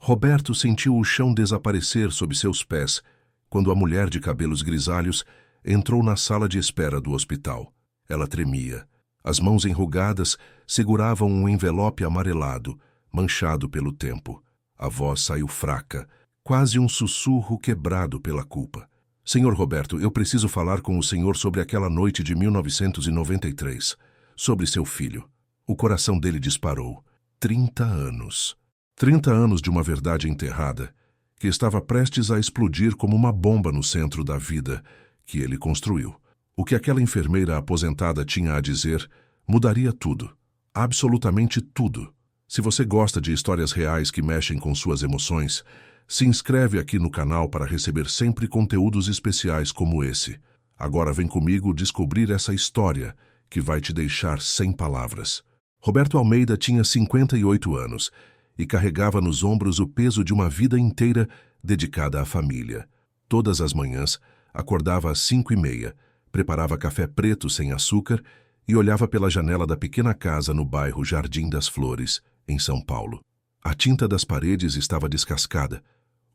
Roberto sentiu o chão desaparecer sob seus pés quando a mulher de cabelos grisalhos entrou na sala de espera do hospital. Ela tremia. As mãos enrugadas seguravam um envelope amarelado, manchado pelo tempo. A voz saiu fraca, quase um sussurro quebrado pela culpa. Senhor Roberto, eu preciso falar com o senhor sobre aquela noite de 1993, sobre seu filho. O coração dele disparou. 30 anos. 30 anos de uma verdade enterrada, que estava prestes a explodir como uma bomba no centro da vida que ele construiu. O que aquela enfermeira aposentada tinha a dizer mudaria tudo. Absolutamente tudo. Se você gosta de histórias reais que mexem com suas emoções, se inscreve aqui no canal para receber sempre conteúdos especiais como esse. Agora vem comigo descobrir essa história que vai te deixar sem palavras. Roberto Almeida tinha 58 anos e carregava nos ombros o peso de uma vida inteira dedicada à família. Todas as manhãs, acordava às 5h30, preparava café preto sem açúcar e olhava pela janela da pequena casa no bairro Jardim das Flores, em São Paulo. A tinta das paredes estava descascada.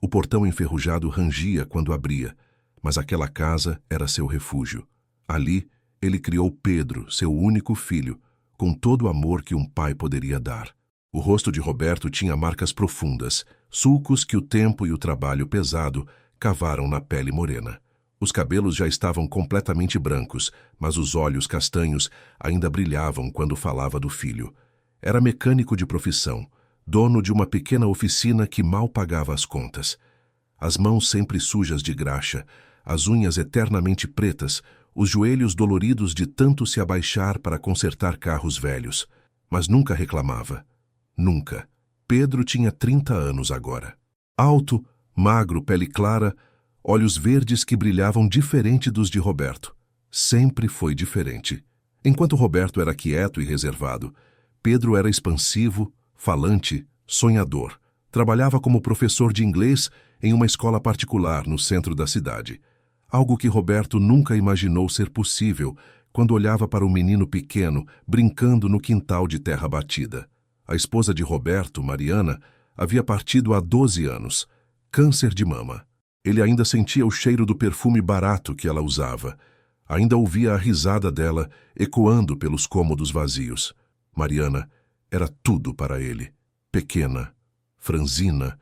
O portão enferrujado rangia quando abria, mas aquela casa era seu refúgio. Ali, ele criou Pedro, seu único filho, com todo o amor que um pai poderia dar. O rosto de Roberto tinha marcas profundas, sulcos que o tempo e o trabalho pesado cavaram na pele morena. Os cabelos já estavam completamente brancos, mas os olhos castanhos ainda brilhavam quando falava do filho. Era mecânico de profissão, dono de uma pequena oficina que mal pagava as contas. As mãos sempre sujas de graxa, as unhas eternamente pretas, os joelhos doloridos de tanto se abaixar para consertar carros velhos. Mas nunca reclamava. Nunca. Pedro tinha 30 anos agora. Alto, magro, pele clara, olhos verdes que brilhavam diferente dos de Roberto. Sempre foi diferente. Enquanto Roberto era quieto e reservado, Pedro era expansivo, falante, sonhador. Trabalhava como professor de inglês em uma escola particular no centro da cidade. Algo que Roberto nunca imaginou ser possível quando olhava para um menino pequeno brincando no quintal de terra batida. A esposa de Roberto, Mariana, havia partido há 12 anos. Câncer de mama. Ele ainda sentia o cheiro do perfume barato que ela usava. Ainda ouvia a risada dela ecoando pelos cômodos vazios. Mariana era tudo para ele. Pequena, franzina,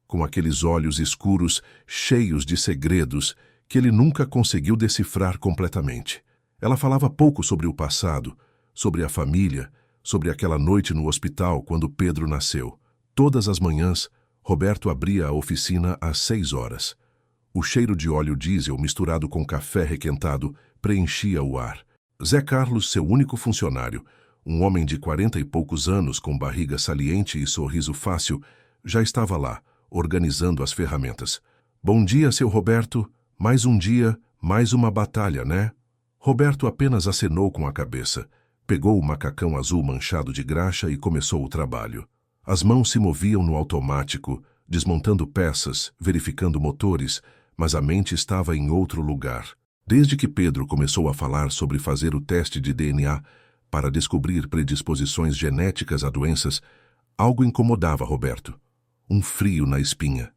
com aqueles olhos escuros cheios de segredos que ele nunca conseguiu decifrar completamente. Ela falava pouco sobre o passado, sobre a família, sobre aquela noite no hospital quando Pedro nasceu. Todas as manhãs, Roberto abria a oficina às 6 horas. O cheiro de óleo diesel misturado com café requentado preenchia o ar. Zé Carlos, seu único funcionário, um homem de 40 e poucos anos com barriga saliente e sorriso fácil, já estava lá, organizando as ferramentas. Bom dia, seu Roberto. Mais um dia, mais uma batalha, né? Roberto apenas acenou com a cabeça. Pegou o macacão azul manchado de graxa e começou o trabalho. As mãos se moviam no automático, desmontando peças, verificando motores, mas a mente estava em outro lugar. Desde que Pedro começou a falar sobre fazer o teste de DNA para descobrir predisposições genéticas a doenças, algo incomodava Roberto. Um frio na espinha.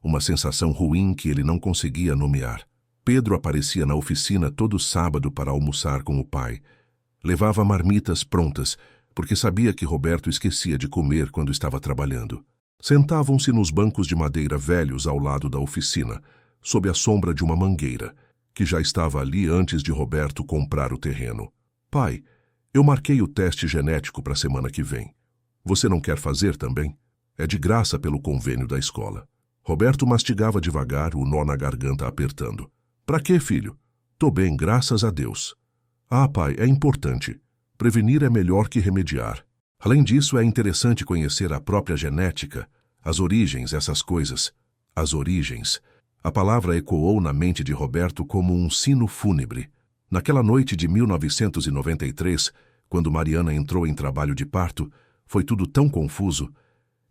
Uma sensação ruim que ele não conseguia nomear. Pedro aparecia na oficina todo sábado para almoçar com o pai. Levava marmitas prontas, porque sabia que Roberto esquecia de comer quando estava trabalhando. Sentavam-se nos bancos de madeira velhos ao lado da oficina, sob a sombra de uma mangueira, que já estava ali antes de Roberto comprar o terreno. Pai, eu marquei o teste genético para a semana que vem. Você não quer fazer também? É de graça pelo convênio da escola. Roberto mastigava devagar, o nó na garganta apertando. Pra quê, filho? Tô bem, graças a Deus. Ah, pai, é importante. Prevenir é melhor que remediar. Além disso, é interessante conhecer a própria genética, as origens, essas coisas. As origens. A palavra ecoou na mente de Roberto como um sino fúnebre. Naquela noite de 1993, quando Mariana entrou em trabalho de parto, foi tudo tão confuso.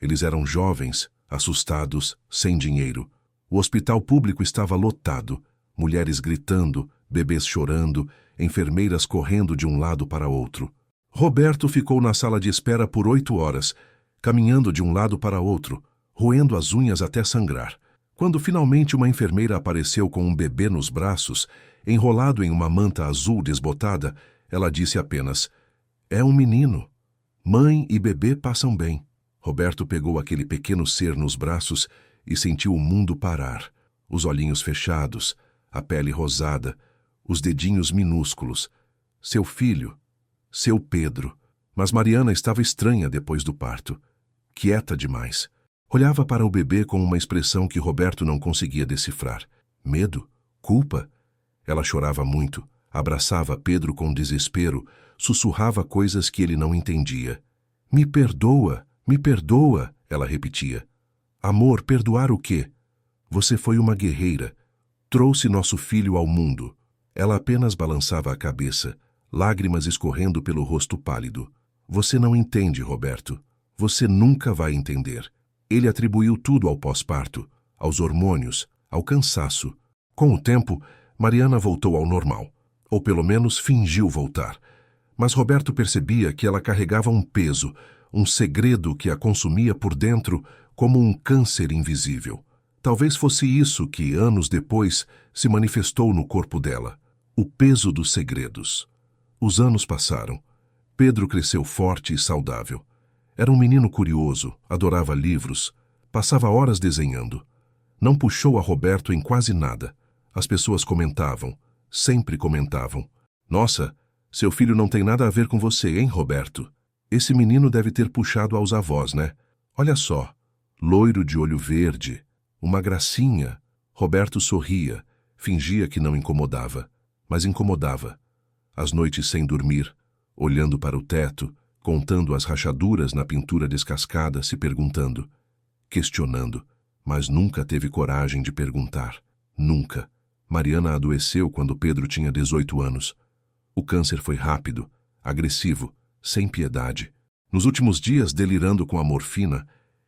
Eles eram jovens, assustados, sem dinheiro. O hospital público estava lotado, mulheres gritando, bebês chorando, enfermeiras correndo de um lado para outro. Roberto ficou na sala de espera por 8 horas, caminhando de um lado para outro, roendo as unhas até sangrar. Quando finalmente uma enfermeira apareceu com um bebê nos braços, enrolado em uma manta azul desbotada, ela disse apenas: "É um menino. Mãe e bebê passam bem." Roberto pegou aquele pequeno ser nos braços e sentiu o mundo parar. Os olhinhos fechados, a pele rosada, os dedinhos minúsculos. Seu filho, seu Pedro. Mas Mariana estava estranha depois do parto. Quieta demais. Olhava para o bebê com uma expressão que Roberto não conseguia decifrar. Medo? Culpa? Ela chorava muito, abraçava Pedro com desespero, sussurrava coisas que ele não entendia. Me perdoa, ela repetia. Amor, perdoar o quê? Você foi uma guerreira. Trouxe nosso filho ao mundo. Ela apenas balançava a cabeça, lágrimas escorrendo pelo rosto pálido. Você não entende, Roberto. Você nunca vai entender. Ele atribuiu tudo ao pós-parto, aos hormônios, ao cansaço. Com o tempo, Mariana voltou ao normal, ou pelo menos fingiu voltar. Mas Roberto percebia que ela carregava um peso, um segredo que a consumia por dentro como um câncer invisível. Talvez fosse isso que, anos depois, se manifestou no corpo dela. O peso dos segredos. Os anos passaram. Pedro cresceu forte e saudável. Era um menino curioso, adorava livros, passava horas desenhando. Não puxou a Roberto em quase nada. As pessoas comentavam, sempre comentavam. Nossa, seu filho não tem nada a ver com você, hein, Roberto? Esse menino deve ter puxado aos avós, né? Olha só, loiro de olho verde, uma gracinha. Roberto sorria, fingia que não incomodava, mas incomodava. As noites sem dormir, olhando para o teto, contando as rachaduras na pintura descascada, se perguntando, questionando, mas nunca teve coragem de perguntar. Nunca. Mariana adoeceu quando Pedro tinha 18 anos. O câncer foi rápido, agressivo, sem piedade. Nos últimos dias, delirando com a morfina,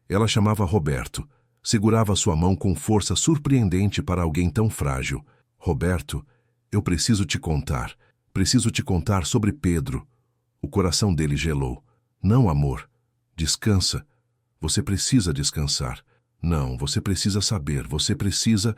ela chamava Roberto, segurava sua mão com força surpreendente para alguém tão frágil. Roberto, eu preciso te contar sobre Pedro. O coração dele gelou. Não, amor. Descansa. Você precisa descansar. Não, você precisa saber, você precisa...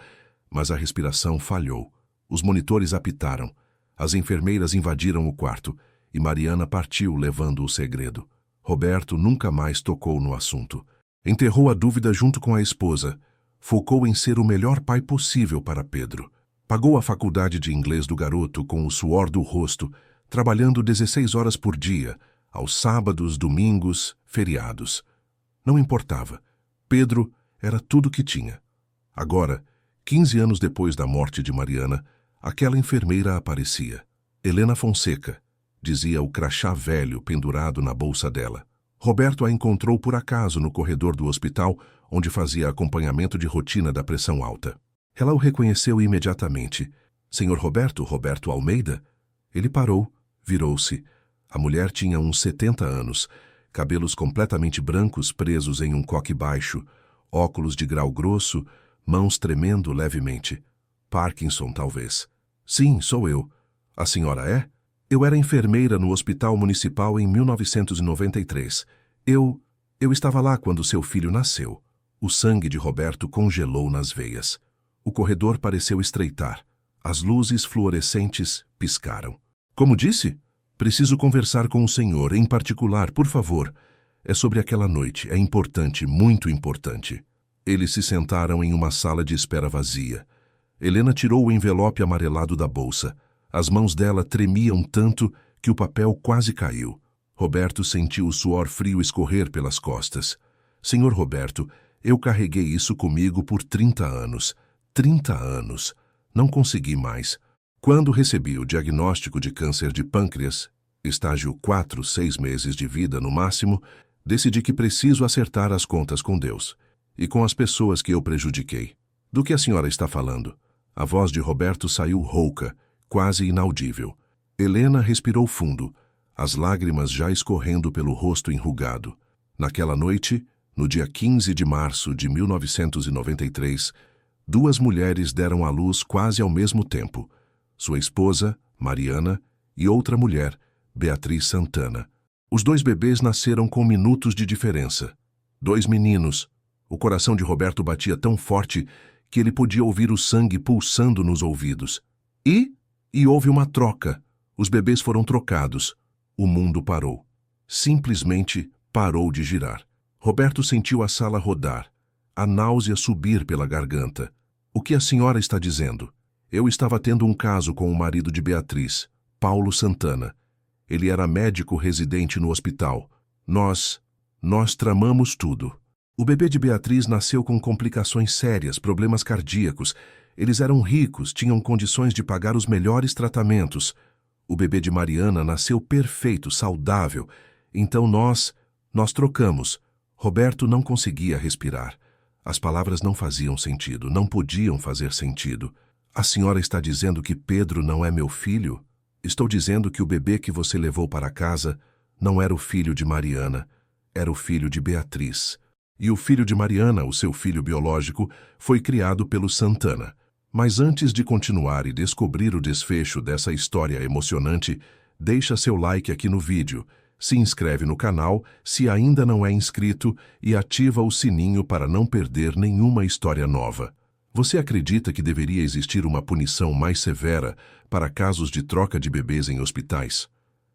Mas a respiração falhou. Os monitores apitaram. As enfermeiras invadiram o quarto e Mariana partiu levando o segredo. Roberto nunca mais tocou no assunto. Enterrou a dúvida junto com a esposa. Focou em ser o melhor pai possível para Pedro. Pagou a faculdade de inglês do garoto com o suor do rosto, trabalhando 16 horas por dia, aos sábados, domingos, feriados. Não importava. Pedro era tudo que tinha. Agora, 15 anos depois da morte de Mariana, aquela enfermeira aparecia. Helena Fonseca, dizia o crachá velho pendurado na bolsa dela. Roberto a encontrou por acaso no corredor do hospital, onde fazia acompanhamento de rotina da pressão alta. Ela o reconheceu imediatamente. Senhor Roberto, Roberto Almeida? Ele parou, virou-se. A mulher tinha uns 70 anos, cabelos completamente brancos presos em um coque baixo, óculos de grau grosso, mãos tremendo levemente. Parkinson, talvez. Sim, sou eu. A senhora é? Eu era enfermeira no Hospital Municipal em 1993. Eu estava lá quando seu filho nasceu. O sangue de Roberto congelou nas veias. O corredor pareceu estreitar. As luzes fluorescentes piscaram. Como disse? Preciso conversar com o senhor, em particular, por favor. É sobre aquela noite. É importante, muito importante. Eles se sentaram em uma sala de espera vazia. Helena tirou o envelope amarelado da bolsa. As mãos dela tremiam tanto que o papel quase caiu. Roberto sentiu o suor frio escorrer pelas costas. Senhor Roberto, eu carreguei isso comigo por 30 anos. 30 anos. Não consegui mais. Quando recebi o diagnóstico de câncer de pâncreas, estágio 4, 6 meses de vida no máximo, decidi que preciso acertar as contas com Deus e com as pessoas que eu prejudiquei. Do que a senhora está falando? A voz de Roberto saiu rouca, quase inaudível. Helena respirou fundo, as lágrimas já escorrendo pelo rosto enrugado. Naquela noite, no dia 15 de março de 1993, 2 mulheres deram à luz quase ao mesmo tempo. Sua esposa, Mariana, e outra mulher, Beatriz Santana. Os 2 bebês nasceram com minutos de diferença. 2 meninos, O coração de Roberto batia tão forte que ele podia ouvir o sangue pulsando nos ouvidos. E houve uma troca. Os bebês foram trocados. O mundo parou. Simplesmente parou de girar. Roberto sentiu a sala rodar, a náusea subir pela garganta. O que a senhora está dizendo? Eu estava tendo um caso com o marido de Beatriz, Paulo Santana. Ele era médico residente no hospital. Nós tramamos tudo. O bebê de Beatriz nasceu com complicações sérias, problemas cardíacos. Eles eram ricos, tinham condições de pagar os melhores tratamentos. O bebê de Mariana nasceu perfeito, saudável. Então nós trocamos. Roberto não conseguia respirar. As palavras não faziam sentido, não podiam fazer sentido. A senhora está dizendo que Pedro não é meu filho? Estou dizendo que o bebê que você levou para casa não era o filho de Mariana, era o filho de Beatriz. E o filho de Mariana, o seu filho biológico, foi criado pelo Santana. Mas antes de continuar e descobrir o desfecho dessa história emocionante, deixa seu like aqui no vídeo, se inscreve no canal se ainda não é inscrito e ativa o sininho para não perder nenhuma história nova. Você acredita que deveria existir uma punição mais severa para casos de troca de bebês em hospitais?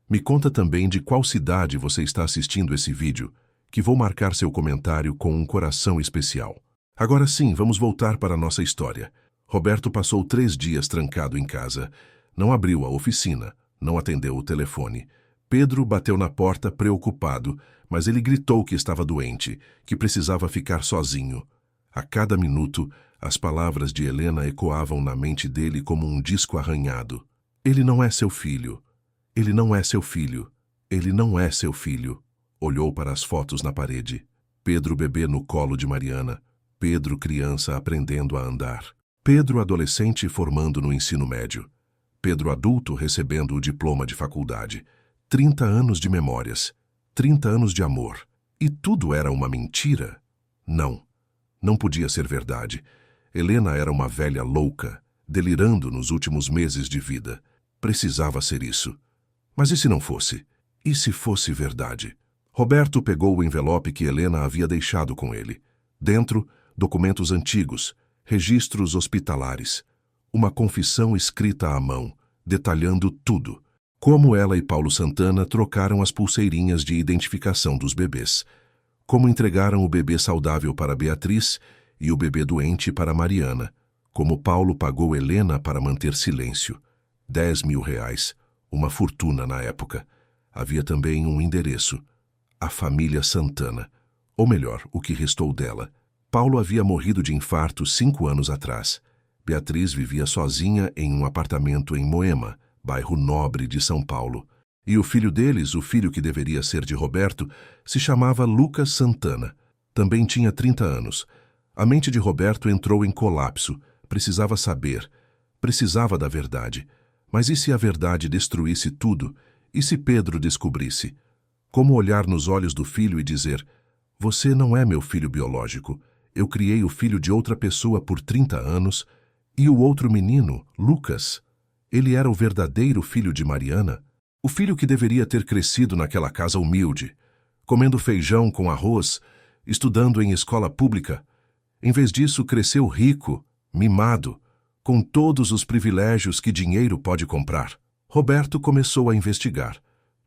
Me conta também de qual cidade você está assistindo esse vídeo, que vou marcar seu comentário com um coração especial. Agora sim, vamos voltar para a nossa história. Roberto passou 3 dias trancado em casa. Não abriu a oficina, não atendeu o telefone. Pedro bateu na porta preocupado, mas ele gritou que estava doente, que precisava ficar sozinho. A cada minuto, as palavras de Helena ecoavam na mente dele como um disco arranhado. Ele não é seu filho. Ele não é seu filho. Ele não é seu filho. Olhou para as fotos na parede. Pedro bebê no colo de Mariana. Pedro criança aprendendo a andar. Pedro adolescente formando no ensino médio. Pedro adulto recebendo o diploma de faculdade. 30 anos de memórias. 30 anos de amor. E tudo era uma mentira? Não. Não podia ser verdade. Helena era uma velha louca, delirando nos últimos meses de vida. Precisava ser isso. Mas e se não fosse? E se fosse verdade? Roberto pegou o envelope que Helena havia deixado com ele. Dentro, documentos antigos, registros hospitalares. Uma confissão escrita à mão, detalhando tudo. Como ela e Paulo Santana trocaram as pulseirinhas de identificação dos bebês. Como entregaram o bebê saudável para Beatriz e o bebê doente para Mariana. Como Paulo pagou Helena para manter silêncio. 10 mil reais, uma fortuna na época. Havia também um endereço. A família Santana. Ou melhor, o que restou dela. Paulo havia morrido de infarto 5 anos atrás. Beatriz vivia sozinha em um apartamento em Moema, bairro nobre de São Paulo. E o filho deles, o filho que deveria ser de Roberto, se chamava Lucas Santana. Também tinha 30 anos. A mente de Roberto entrou em colapso. Precisava saber. Precisava da verdade. Mas e se a verdade destruísse tudo? E se Pedro descobrisse? Como olhar nos olhos do filho e dizer: você não é meu filho biológico. Eu criei o filho de outra pessoa por 30 anos. E o outro menino, Lucas, ele era o verdadeiro filho de Mariana? O filho que deveria ter crescido naquela casa humilde, comendo feijão com arroz, estudando em escola pública. Em vez disso, cresceu rico, mimado, com todos os privilégios que dinheiro pode comprar. Roberto começou a investigar,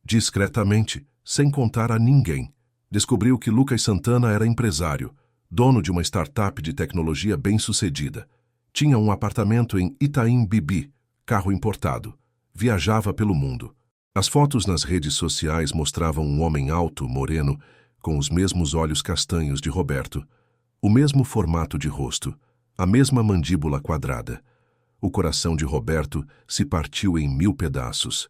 discretamente, sem contar a ninguém. Descobriu que Lucas Santana era empresário, dono de uma startup de tecnologia bem-sucedida. Tinha um apartamento em Itaim Bibi, carro importado. Viajava pelo mundo. As fotos nas redes sociais mostravam um homem alto, moreno, com os mesmos olhos castanhos de Roberto, o mesmo formato de rosto, a mesma mandíbula quadrada. O coração de Roberto se partiu em 1000 pedaços.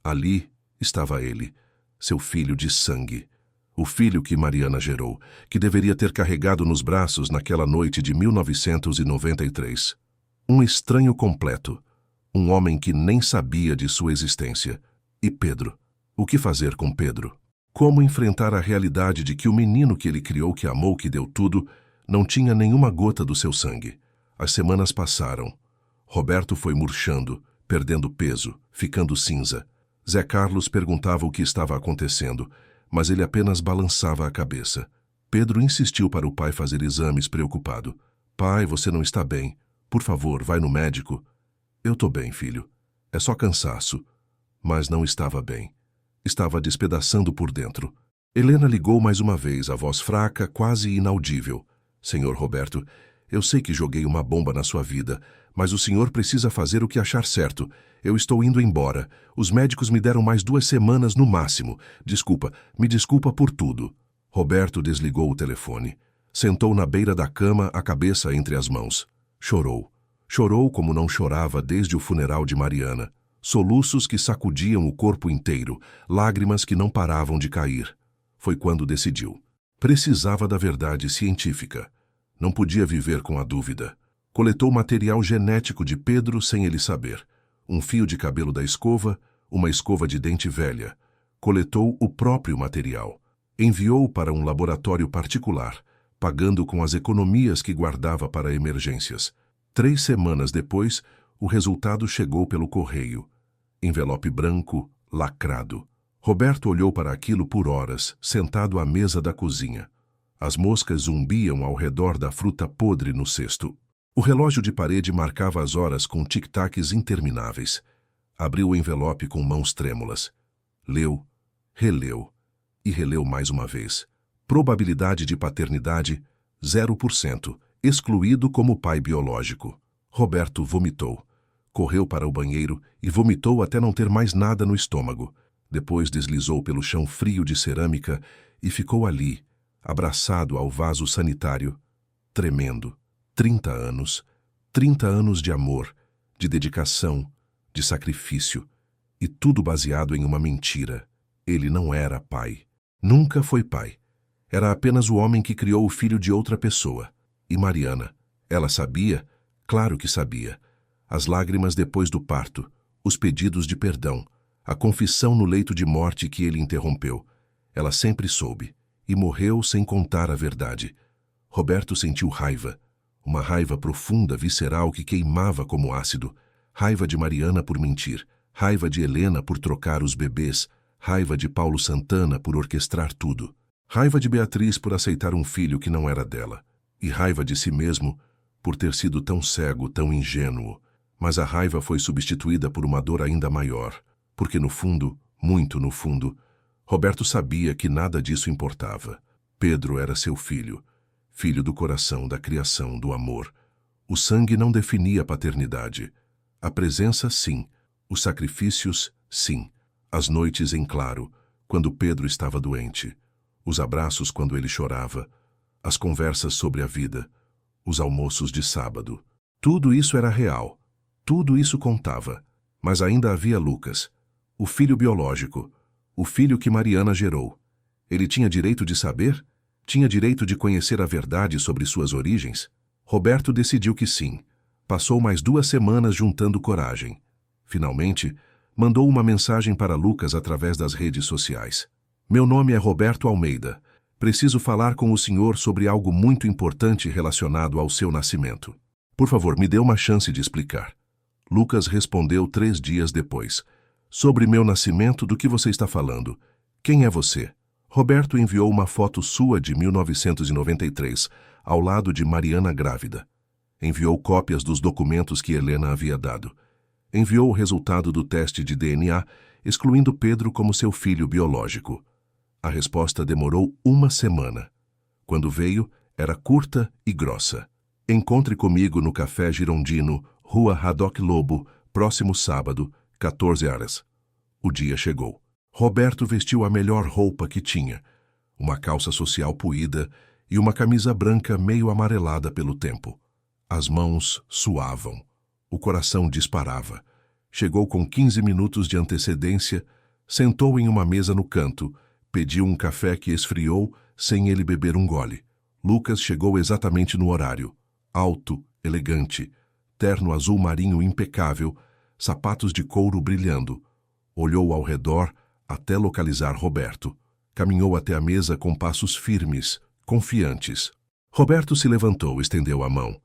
Ali estava ele, seu filho de sangue. O filho que Mariana gerou, que deveria ter carregado nos braços naquela noite de 1993. Um estranho completo. Um homem que nem sabia de sua existência. E Pedro? O que fazer com Pedro? Como enfrentar a realidade de que o menino que ele criou, que amou, que deu tudo, não tinha nenhuma gota do seu sangue? As semanas passaram. Roberto foi murchando, perdendo peso, ficando cinza. Zé Carlos perguntava o que estava acontecendo, mas ele apenas balançava a cabeça. Pedro insistiu para o pai fazer exames, preocupado. Pai, você não está bem. Por favor, vai no médico. Eu tô bem, filho. É só cansaço. Mas não estava bem. Estava despedaçando por dentro. Helena ligou mais uma vez, a voz fraca, quase inaudível. Senhor Roberto, eu sei que joguei uma bomba na sua vida, mas o senhor precisa fazer o que achar certo. Eu estou indo embora. Os médicos me deram mais 2 semanas no máximo. Me desculpa por tudo. Roberto desligou o telefone. Sentou na beira da cama, a cabeça entre as mãos. Chorou. Chorou como não chorava desde o funeral de Mariana. Soluços que sacudiam o corpo inteiro, lágrimas que não paravam de cair. Foi quando decidiu. Precisava da verdade científica. Não podia viver com a dúvida. Coletou material genético de Pedro sem ele saber. Um fio de cabelo da escova, uma escova de dente velha. Coletou o próprio material. Enviou para um laboratório particular, pagando com as economias que guardava para emergências. 3 semanas depois, o resultado chegou pelo correio. Envelope branco, lacrado. Roberto olhou para aquilo por horas, sentado à mesa da cozinha. As moscas zumbiam ao redor da fruta podre no cesto. O relógio de parede marcava as horas com tic-tacs intermináveis. Abriu o envelope com mãos trêmulas. Leu, releu e releu mais uma vez. Probabilidade de paternidade, 0%, excluído como pai biológico. Roberto vomitou. Correu para o banheiro e vomitou até não ter mais nada no estômago. Depois deslizou pelo chão frio de cerâmica e ficou ali, abraçado ao vaso sanitário, tremendo. 30 anos. 30 anos de amor, de dedicação, de sacrifício. E tudo baseado em uma mentira. Ele não era pai. Nunca foi pai. Era apenas o homem que criou o filho de outra pessoa. E Mariana? Ela sabia? Claro que sabia. As lágrimas depois do parto, os pedidos de perdão, a confissão no leito de morte que ele interrompeu. Ela sempre soube. E morreu sem contar a verdade. Roberto sentiu raiva. Uma raiva profunda, visceral, que queimava como ácido. Raiva de Mariana por mentir. Raiva de Helena por trocar os bebês. Raiva de Paulo Santana por orquestrar tudo. Raiva de Beatriz por aceitar um filho que não era dela. E raiva de si mesmo por ter sido tão cego, tão ingênuo. Mas a raiva foi substituída por uma dor ainda maior. Porque no fundo, muito no fundo, Roberto sabia que nada disso importava. Pedro era seu filho. Filho do coração, da criação, do amor. O sangue não definia a paternidade. A presença, sim. Os sacrifícios, sim. As noites em claro, quando Pedro estava doente. Os abraços quando ele chorava. As conversas sobre a vida. Os almoços de sábado. Tudo isso era real. Tudo isso contava. Mas ainda havia Lucas, o filho biológico, o filho que Mariana gerou. Ele tinha direito de saber? Tinha direito de conhecer a verdade sobre suas origens? Roberto decidiu que sim. Passou mais 2 semanas juntando coragem. Finalmente, mandou uma mensagem para Lucas através das redes sociais. Meu nome é Roberto Almeida. Preciso falar com o senhor sobre algo muito importante relacionado ao seu nascimento. Por favor, me dê uma chance de explicar. Lucas respondeu 3 dias depois. Sobre meu nascimento, do que você está falando? Quem é você? Roberto enviou uma foto sua de 1993, ao lado de Mariana grávida. Enviou cópias dos documentos que Helena havia dado. Enviou o resultado do teste de DNA, excluindo Pedro como seu filho biológico. A resposta demorou 1 semana. Quando veio, era curta e grossa. Encontre comigo no Café Girondino, Rua Haddock Lobo, próximo sábado, 14 horas. O dia chegou. Roberto vestiu a melhor roupa que tinha, uma calça social puída e uma camisa branca meio amarelada pelo tempo. As mãos suavam. O coração disparava. Chegou com 15 minutos de antecedência, sentou em uma mesa no canto, pediu um café que esfriou sem ele beber um gole. Lucas chegou exatamente no horário. Alto, elegante, terno azul marinho impecável, sapatos de couro brilhando. Olhou ao redor até localizar Roberto. Caminhou até a mesa com passos firmes, confiantes. Roberto se levantou, estendeu a mão.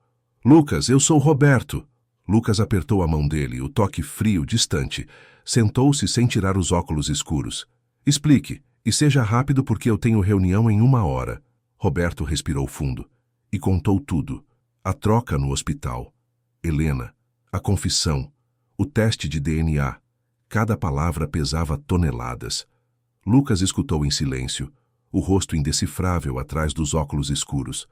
Lucas, eu sou Roberto. Lucas apertou a mão dele, o toque frio, distante. Sentou-se sem tirar os óculos escuros. Explique, e seja rápido porque eu tenho reunião em 1 hora. Roberto respirou fundo e contou tudo. A troca no hospital, Helena, a confissão, o teste de DNA. Cada palavra pesava toneladas. Lucas escutou em silêncio, o rosto indecifrável atrás dos óculos escuros.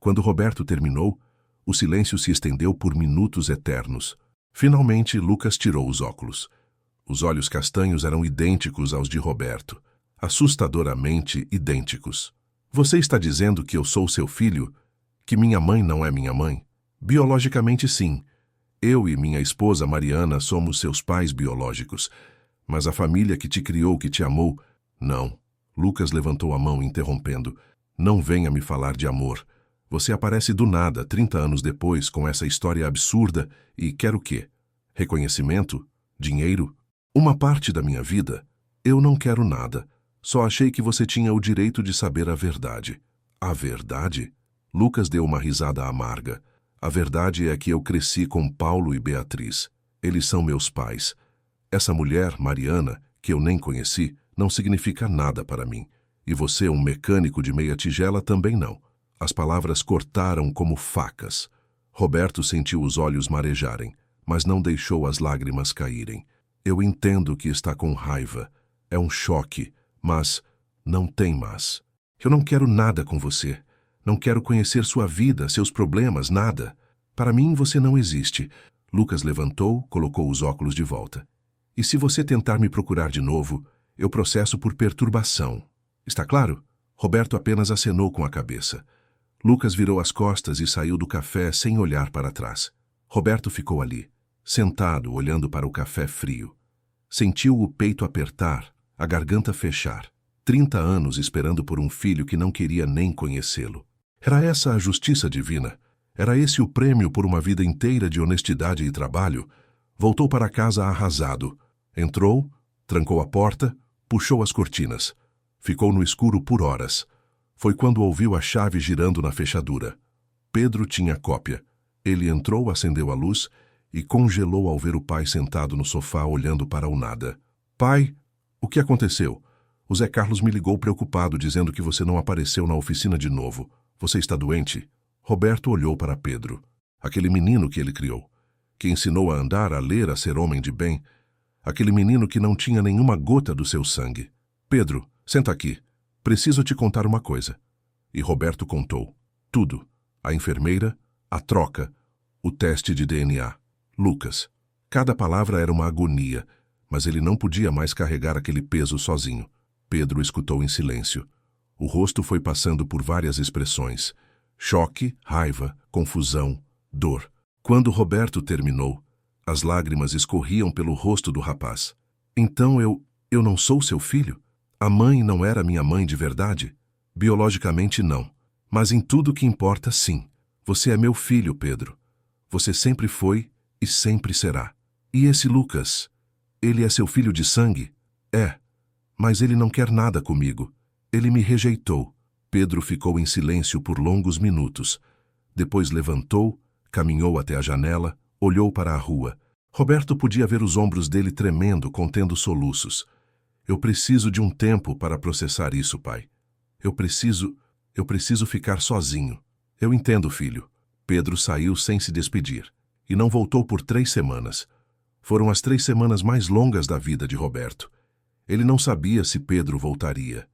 Quando Roberto terminou, o silêncio se estendeu por minutos eternos. Finalmente, Lucas tirou os óculos. Os olhos castanhos eram idênticos aos de Roberto, assustadoramente idênticos. Você está dizendo que eu sou seu filho? Que minha mãe não é minha mãe? Biologicamente, sim. Eu e minha esposa Mariana somos seus pais biológicos. Mas a família que te criou, que te amou... Não. Lucas levantou a mão, interrompendo. Não venha me falar de amor. Você aparece do nada, 30 anos depois, com essa história absurda e quer o quê? Reconhecimento? Dinheiro? Uma parte da minha vida? Eu não quero nada. Só achei que você tinha o direito de saber a verdade. A verdade? Lucas deu uma risada amarga. A verdade é que eu cresci com Paulo e Beatriz. Eles são meus pais. Essa mulher, Mariana, que eu nem conheci, não significa nada para mim. E você, um mecânico de meia tigela, também não. As palavras cortaram como facas. Roberto sentiu os olhos marejarem, mas não deixou as lágrimas caírem. Eu entendo que está com raiva. É um choque, mas não tem mais. Eu não quero nada com você. Não quero conhecer sua vida, seus problemas, nada. Para mim, você não existe. Lucas levantou, colocou os óculos de volta. E se você tentar me procurar de novo, eu processo por perturbação. Está claro? Roberto apenas acenou com a cabeça. Lucas virou as costas e saiu do café sem olhar para trás. Roberto ficou ali, sentado, olhando para o café frio. Sentiu o peito apertar, a garganta fechar. 30 anos esperando por um filho que não queria nem conhecê-lo. Era essa a justiça divina? Era esse o prêmio por uma vida inteira de honestidade e trabalho? Voltou para casa arrasado. Entrou, trancou a porta, puxou as cortinas. Ficou no escuro por horas. Foi quando ouviu a chave girando na fechadura. Pedro tinha cópia. Ele entrou, acendeu a luz e congelou ao ver o pai sentado no sofá olhando para o nada. Pai, o que aconteceu? O Zé Carlos me ligou preocupado, dizendo que você não apareceu na oficina de novo. Você está doente? Roberto olhou para Pedro. Aquele menino que ele criou, que ensinou a andar, a ler, a ser homem de bem. Aquele menino que não tinha nenhuma gota do seu sangue. Pedro, senta aqui. Preciso te contar uma coisa. E Roberto contou. Tudo. A enfermeira, a troca, o teste de DNA. Lucas. Cada palavra era uma agonia, mas ele não podia mais carregar aquele peso sozinho. Pedro escutou em silêncio. O rosto foi passando por várias expressões. Choque, raiva, confusão, dor. Quando Roberto terminou, as lágrimas escorriam pelo rosto do rapaz. Então eu não sou seu filho? A mãe não era minha mãe de verdade? Biologicamente, não. Mas em tudo que importa, sim. Você é meu filho, Pedro. Você sempre foi e sempre será. E esse Lucas? Ele é seu filho de sangue? É. Mas ele não quer nada comigo. Ele me rejeitou. Pedro ficou em silêncio por longos minutos. Depois levantou, caminhou até a janela, olhou para a rua. Roberto podia ver os ombros dele tremendo, contendo soluços. Eu preciso de um tempo para processar isso, pai. Eu preciso ficar sozinho. Eu entendo, filho. Pedro saiu sem se despedir. E não voltou por 3 semanas. Foram as 3 semanas mais longas da vida de Roberto. Ele não sabia se Pedro voltaria.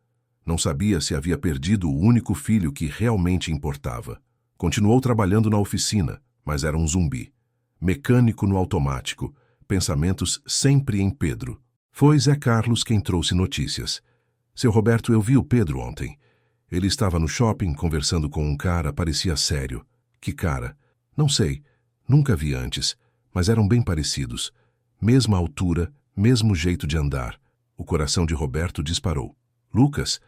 Não sabia se havia perdido o único filho que realmente importava. Continuou trabalhando na oficina, mas era um zumbi. Mecânico no automático, pensamentos sempre em Pedro. Foi Zé Carlos quem trouxe notícias. Seu Roberto, eu vi o Pedro ontem. Ele estava no shopping conversando com um cara, parecia sério. Que cara? Não sei. Nunca vi antes, mas eram bem parecidos. Mesma altura, mesmo jeito de andar. O coração de Roberto disparou. Lucas?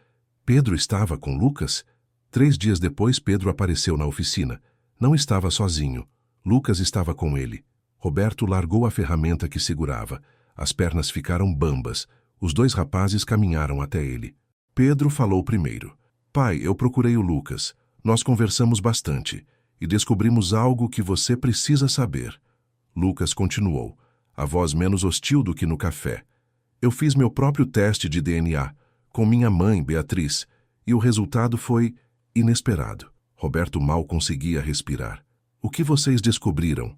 Pedro estava com Lucas? 3 dias depois, Pedro apareceu na oficina. Não estava sozinho. Lucas estava com ele. Roberto largou a ferramenta que segurava. As pernas ficaram bambas. Os 2 rapazes caminharam até ele. Pedro falou primeiro. Pai, eu procurei o Lucas. Nós conversamos bastante. E descobrimos algo que você precisa saber. Lucas continuou, a voz menos hostil do que no café. Eu fiz meu próprio teste de DNA, com minha mãe, Beatriz, e o resultado foi... Inesperado. Roberto mal conseguia respirar. O que vocês descobriram?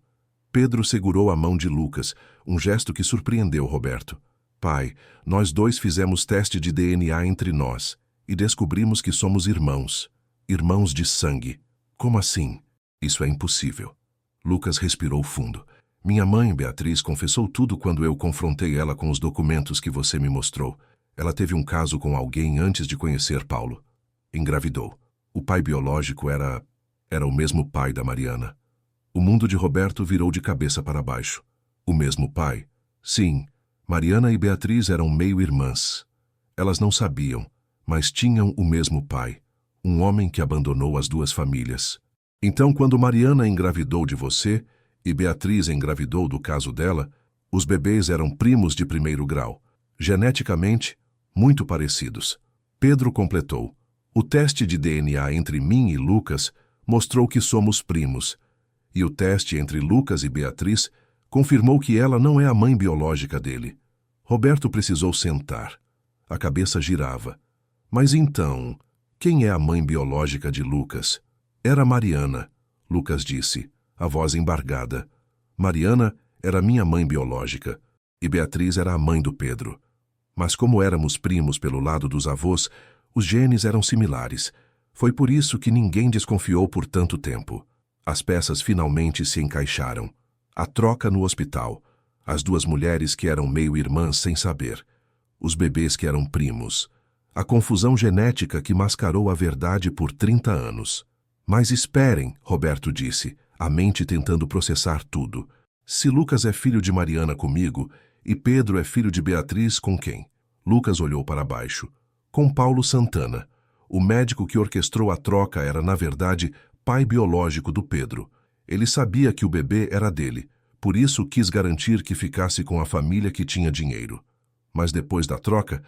Pedro segurou a mão de Lucas, um gesto que surpreendeu Roberto. Pai, nós dois fizemos teste de DNA entre nós e descobrimos que somos irmãos. Irmãos de sangue. Como assim? Isso é impossível. Lucas respirou fundo. Minha mãe, Beatriz, confessou tudo quando eu confrontei ela com os documentos que você me mostrou. Ela teve um caso com alguém antes de conhecer Paulo. Engravidou. O pai biológico era o mesmo pai da Mariana. O mundo de Roberto virou de cabeça para baixo. O mesmo pai? Sim, Mariana e Beatriz eram meio-irmãs. Elas não sabiam, mas tinham o mesmo pai, um homem que abandonou as duas famílias. Então, quando Mariana engravidou de você e Beatriz engravidou do caso dela, os bebês eram primos de primeiro grau, geneticamente muito parecidos. Pedro completou. O teste de DNA entre mim e Lucas mostrou que somos primos, e o teste entre Lucas e Beatriz confirmou que ela não é a mãe biológica dele. Roberto precisou sentar. A cabeça girava. Mas então, quem é a mãe biológica de Lucas? Era Mariana, Lucas disse, a voz embargada. Mariana era minha mãe biológica, e Beatriz era a mãe do Pedro. Mas como éramos primos pelo lado dos avós, os genes eram similares. Foi por isso que ninguém desconfiou por tanto tempo. As peças finalmente se encaixaram. A troca no hospital. As duas mulheres que eram meio-irmãs sem saber. Os bebês que eram primos. A confusão genética que mascarou a verdade por 30 anos. Mas esperem, Roberto disse, a mente tentando processar tudo. Se Lucas é filho de Mariana comigo e Pedro é filho de Beatriz com quem? Lucas olhou para baixo. Com Paulo Santana. O médico que orquestrou a troca era, na verdade, pai biológico do Pedro. Ele sabia que o bebê era dele, por isso quis garantir que ficasse com a família que tinha dinheiro. Mas depois da troca,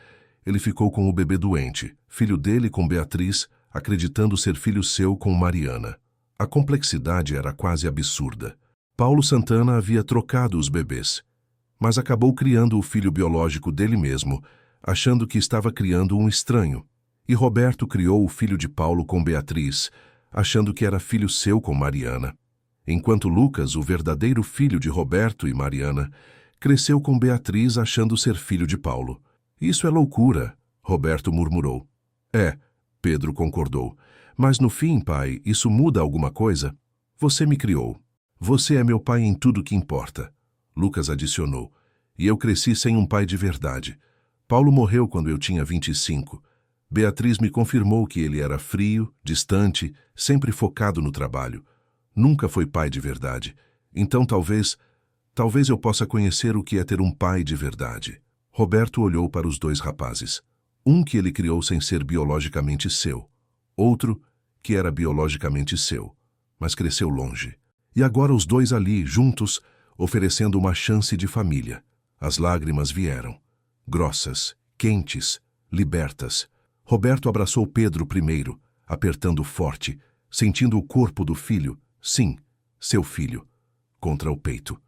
ele ficou com o bebê doente, filho dele com Beatriz, acreditando ser filho seu com Mariana. A complexidade era quase absurda. Paulo Santana havia trocado os bebês, mas acabou criando o filho biológico dele mesmo, achando que estava criando um estranho. E Roberto criou o filho de Paulo com Beatriz, achando que era filho seu com Mariana. Enquanto Lucas, o verdadeiro filho de Roberto e Mariana, cresceu com Beatriz achando ser filho de Paulo. Isso é loucura, Roberto murmurou. É, Pedro concordou. Mas no fim, pai, isso muda alguma coisa? Você me criou. Você é meu pai em tudo que importa. Lucas adicionou. E eu cresci sem um pai de verdade. Paulo morreu quando eu tinha 25. Beatriz me confirmou que ele era frio, distante, sempre focado no trabalho. Nunca foi pai de verdade. Então talvez eu possa conhecer o que é ter um pai de verdade. Roberto olhou para os dois rapazes. Um que ele criou sem ser biologicamente seu. Outro que era biologicamente seu, mas cresceu longe. E agora os dois ali, juntos, oferecendo uma chance de família. As lágrimas vieram. Grossas, quentes, libertas. Roberto abraçou Pedro primeiro, apertando forte, sentindo o corpo do filho, sim, seu filho, contra o peito.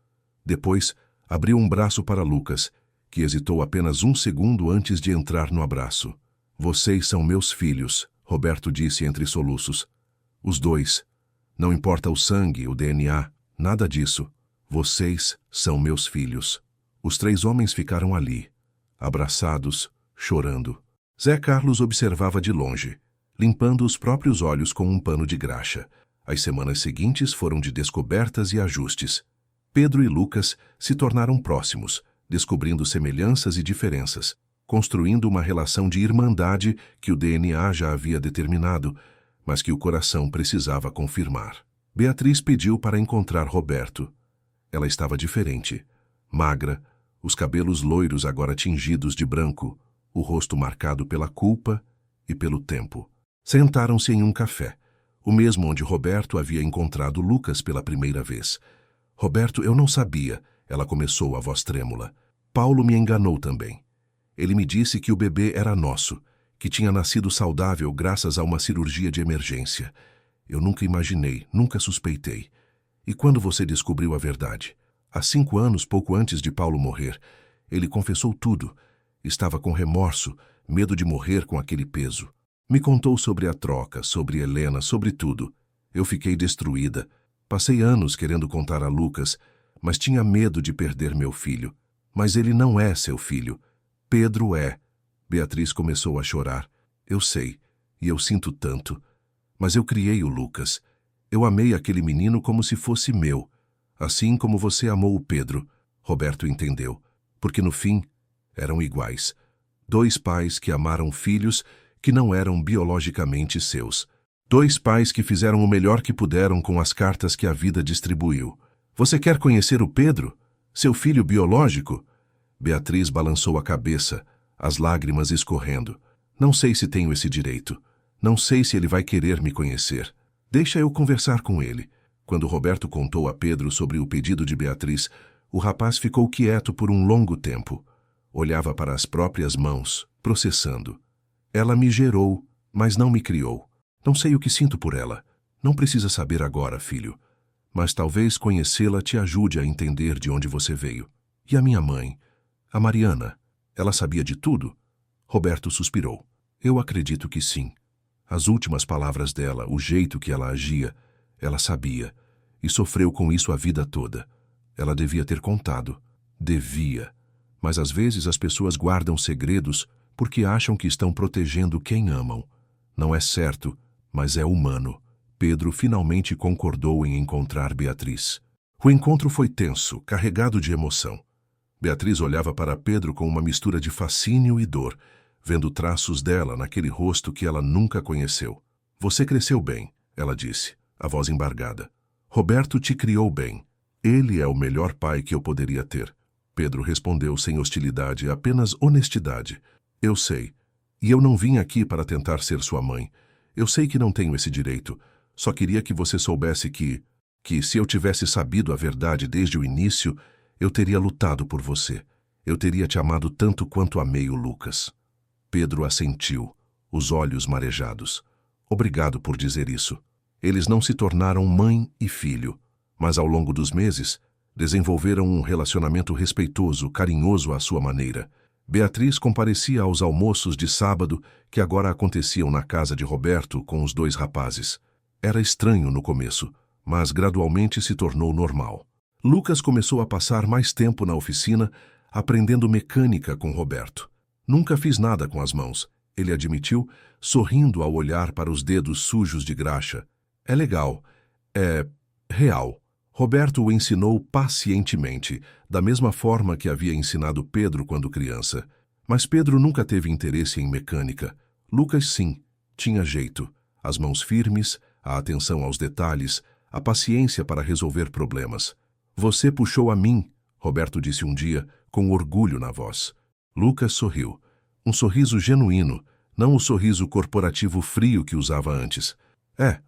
Depois, abriu um braço para Lucas, que hesitou apenas um segundo antes de entrar no abraço. Vocês são meus filhos, Roberto disse entre soluços. Os dois. Não importa o sangue, o DNA, nada disso. Vocês são meus filhos. Os três homens ficaram ali, abraçados, chorando. Zé Carlos observava de longe, limpando os próprios olhos com um pano de graxa. As semanas seguintes foram de descobertas e ajustes. Pedro e Lucas se tornaram próximos, descobrindo semelhanças e diferenças, construindo uma relação de irmandade que o DNA já havia determinado, mas que o coração precisava confirmar. Beatriz pediu para encontrar Roberto. Ela estava diferente, magra, os cabelos loiros agora tingidos de branco, o rosto marcado pela culpa e pelo tempo. Sentaram-se em um café, o mesmo onde Roberto havia encontrado Lucas pela primeira vez. Roberto, eu não sabia, ela começou, a voz trêmula. Paulo me enganou também. Ele me disse que o bebê era nosso, que tinha nascido saudável graças a uma cirurgia de emergência. Eu nunca imaginei, nunca suspeitei. E quando você descobriu a verdade? Há 5 anos, pouco antes de Paulo morrer, ele confessou tudo. Estava com remorso, medo de morrer com aquele peso. Me contou sobre a troca, sobre Helena, sobre tudo. Eu fiquei destruída. Passei anos querendo contar a Lucas, mas tinha medo de perder meu filho. Mas ele não é seu filho. Pedro é. Beatriz começou a chorar. Eu sei, e eu sinto tanto. Mas eu criei o Lucas. Eu amei aquele menino como se fosse meu. Assim como você amou o Pedro. Roberto entendeu. Porque no fim, eram iguais. Dois pais que amaram filhos que não eram biologicamente seus. Dois pais que fizeram o melhor que puderam com as cartas que a vida distribuiu. Você quer conhecer o Pedro? Seu filho biológico? Beatriz balançou a cabeça, as lágrimas escorrendo. Não sei se tenho esse direito. Não sei se ele vai querer me conhecer. Deixa eu conversar com ele. Quando Roberto contou a Pedro sobre o pedido de Beatriz, o rapaz ficou quieto por um longo tempo. Olhava para as próprias mãos, processando. Ela me gerou, mas não me criou. Não sei o que sinto por ela. Não precisa saber agora, filho. Mas talvez conhecê-la te ajude a entender de onde você veio. E a minha mãe? A Mariana? Ela sabia de tudo? Roberto suspirou. Eu acredito que sim. As últimas palavras dela, o jeito que ela agia, ela sabia. E sofreu com isso a vida toda. Ela devia ter contado. Devia. Mas às vezes as pessoas guardam segredos porque acham que estão protegendo quem amam. Não é certo, mas é humano. Pedro finalmente concordou em encontrar Beatriz. O encontro foi tenso, carregado de emoção. Beatriz olhava para Pedro com uma mistura de fascínio e dor, vendo traços dela naquele rosto que ela nunca conheceu. Você cresceu bem, ela disse, a voz embargada. Roberto te criou bem. Ele é o melhor pai que eu poderia ter. Pedro respondeu sem hostilidade, apenas honestidade. Eu sei. E eu não vim aqui para tentar ser sua mãe. Eu sei que não tenho esse direito. Só queria que você soubesse que se eu tivesse sabido a verdade desde o início, eu teria lutado por você. Eu teria te amado tanto quanto amei o Lucas. Pedro assentiu, os olhos marejados. Obrigado por dizer isso. Eles não se tornaram mãe e filho, mas ao longo dos meses, desenvolveram um relacionamento respeitoso, carinhoso à sua maneira. Beatriz comparecia aos almoços de sábado que agora aconteciam na casa de Roberto com os dois rapazes. Era estranho no começo, mas gradualmente se tornou normal. Lucas começou a passar mais tempo na oficina, aprendendo mecânica com Roberto. Nunca fiz nada com as mãos, ele admitiu, sorrindo ao olhar para os dedos sujos de graxa. É legal. É real. Roberto o ensinou pacientemente, da mesma forma que havia ensinado Pedro quando criança. Mas Pedro nunca teve interesse em mecânica. Lucas, sim, tinha jeito. As mãos firmes, a atenção aos detalhes, a paciência para resolver problemas. Você puxou a mim, Roberto disse um dia, com orgulho na voz. Lucas sorriu. Um sorriso genuíno, não o sorriso corporativo frio que usava antes.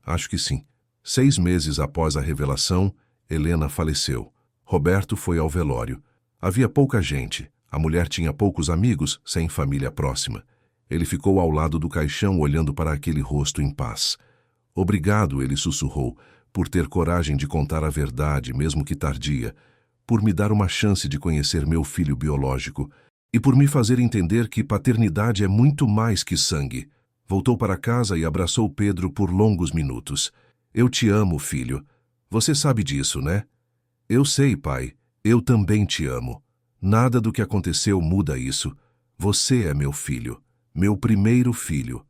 Acho que sim. 6 meses após a revelação, Helena faleceu. Roberto foi ao velório. Havia pouca gente. A mulher tinha poucos amigos, sem família próxima. Ele ficou ao lado do caixão olhando para aquele rosto em paz. Obrigado, ele sussurrou, por ter coragem de contar a verdade, mesmo que tardia, por me dar uma chance de conhecer meu filho biológico e por me fazer entender que paternidade é muito mais que sangue. Voltou para casa e abraçou Pedro por longos minutos. Eu te amo, filho. Você sabe disso, né? Eu sei, pai. Eu também te amo. Nada do que aconteceu muda isso. Você é meu filho. Meu primeiro filho.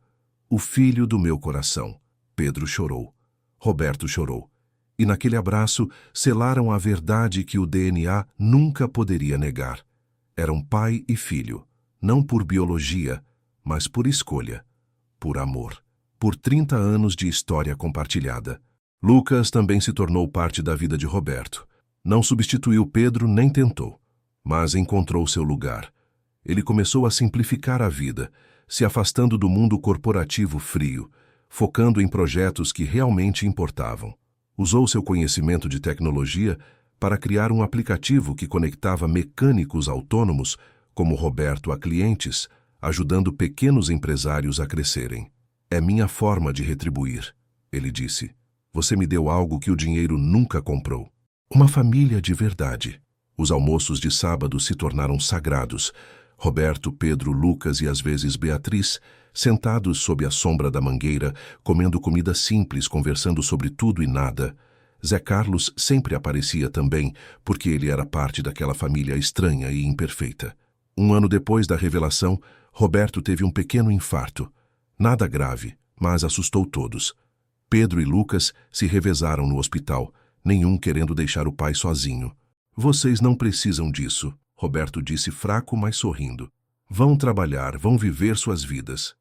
O filho do meu coração. Pedro chorou. Roberto chorou. E naquele abraço selaram a verdade que o DNA nunca poderia negar. Eram pai e filho. Não por biologia, mas por escolha. Por amor. Por 30 anos de história compartilhada. Lucas também se tornou parte da vida de Roberto. Não substituiu Pedro nem tentou, mas encontrou seu lugar. Ele começou a simplificar a vida, se afastando do mundo corporativo frio, focando em projetos que realmente importavam. Usou seu conhecimento de tecnologia para criar um aplicativo que conectava mecânicos autônomos, como Roberto, a clientes, ajudando pequenos empresários a crescerem. É minha forma de retribuir, ele disse. Você me deu algo que o dinheiro nunca comprou. Uma família de verdade. Os almoços de sábado se tornaram sagrados. Roberto, Pedro, Lucas e às vezes Beatriz sentados sob a sombra da mangueira, comendo comida simples, conversando sobre tudo e nada. Zé Carlos sempre aparecia também, porque ele era parte daquela família estranha e imperfeita. Um ano depois da revelação, Roberto teve um pequeno infarto. Nada grave, mas assustou todos. Pedro e Lucas se revezaram no hospital, nenhum querendo deixar o pai sozinho. Vocês não precisam disso, Roberto disse fraco, mas sorrindo. Vão trabalhar, vão viver suas vidas.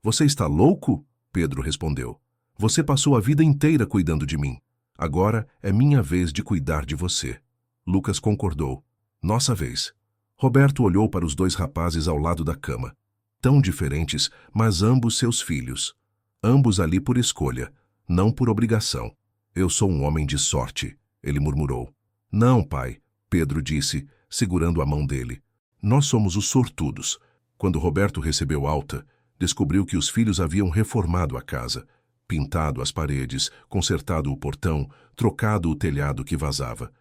Você está louco? Pedro respondeu. Você passou a vida inteira cuidando de mim. Agora é minha vez de cuidar de você. Lucas concordou. Nossa vez. Roberto olhou para os dois rapazes ao lado da cama. Tão diferentes, mas ambos seus filhos. Ambos ali por escolha, não por obrigação. Eu sou um homem de sorte, ele murmurou. Não, pai, Pedro disse, segurando a mão dele. Nós somos os sortudos. Quando Roberto recebeu alta, descobriu que os filhos haviam reformado a casa, pintado as paredes, consertado o portão, trocado o telhado que vazava.